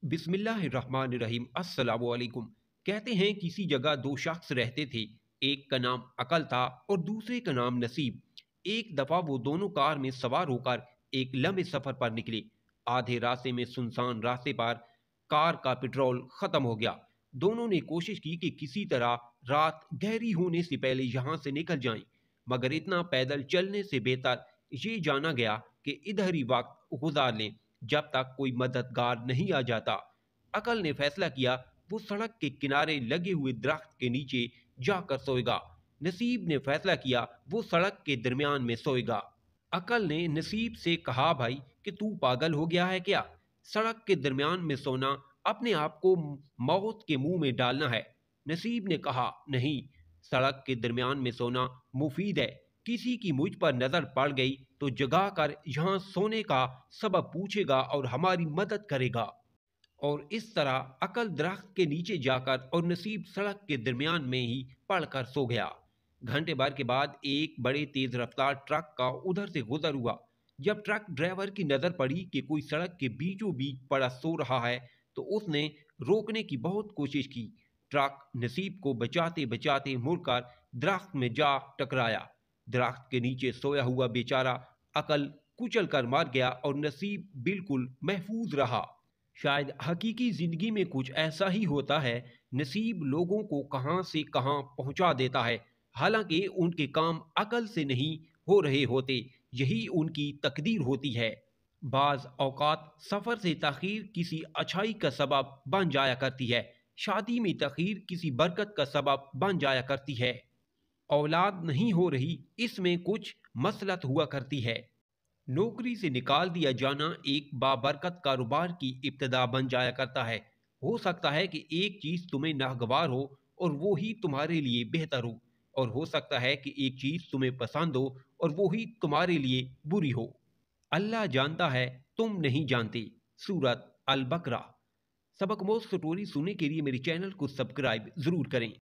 बिस्मिल्लाहिर्रहमानिर्रहीम। अस्सलाम वालेकुम। कहते हैं किसी जगह दो शख्स रहते थे। एक का नाम अकल था और दूसरे का नाम नसीब। एक दफा वो दोनों कार में सवार होकर एक लंबे सफर पर निकले। आधे रास्ते में सुनसान रास्ते पर कार का पेट्रोल खत्म हो गया। दोनों ने कोशिश की कि किसी तरह रात गहरी होने से पहले यहाँ से निकल जाएं, मगर इतना पैदल चलने से बेहतर ये जाना गया कि इधर ही वक्त गुजार लें जब तक कोई मददगार नहीं आ जाता। अकल ने फैसला किया वो सड़क के किनारे लगे हुए दरख्त के नीचे जाकर सोएगा। नसीब ने फैसला किया वो सड़क के दरमियान में सोएगा। अकल ने नसीब से कहा, भाई कि तू पागल हो गया है क्या? सड़क के दरमियान में सोना अपने आप को मौत के मुंह में डालना है। नसीब ने कहा, नहीं, सड़क के दरमियान में सोना मुफीद है। किसी की मुझ पर नजर पड़ गई तो जगा कर यहाँ सोने का सबब पूछेगा और हमारी मदद करेगा। और इस तरह अकल दरख्त के नीचे जाकर और नसीब सड़क के दरमियान में ही पड़कर सो गया। घंटे भर के बाद एक बड़े तेज रफ्तार ट्रक का उधर से गुजर हुआ। जब ट्रक ड्राइवर की नजर पड़ी कि कोई सड़क के बीचों बीच पड़ा सो रहा है तो उसने रोकने की बहुत कोशिश की। ट्रक नसीब को बचाते बचाते मुड़कर दरख्त में जा टकराया। दरख्त के नीचे सोया हुआ बेचारा अकल कुचल कर मार गया और नसीब बिल्कुल महफूज रहा। शायद हकीकी जिंदगी में कुछ ऐसा ही होता है। नसीब लोगों को कहां से कहां पहुंचा देता है, हालांकि उनके काम अकल से नहीं हो रहे होते, यही उनकी तकदीर होती है। बाज औकात सफर से तखीर किसी अच्छाई का सबब बन जाया करती है। शादी में तखीर किसी बरकत का सबब बन जाया करती है। औलाद नहीं हो रही, इसमें कुछ मसलत हुआ करती है। नौकरी से निकाल दिया जाना एक बाबरकत कारोबार की इब्तिदा बन जाया करता है। हो सकता है कि एक चीज तुम्हें नागवार हो और वो ही तुम्हारे लिए बेहतर हो, और हो सकता है कि एक चीज तुम्हें पसंद हो और वो ही तुम्हारे लिए बुरी हो। अल्लाह जानता है, तुम नहीं जानते। सूरत अल बकरा। सबक मोज स्टोरी सुनने के लिए मेरे चैनल को सब्सक्राइब जरूर करें।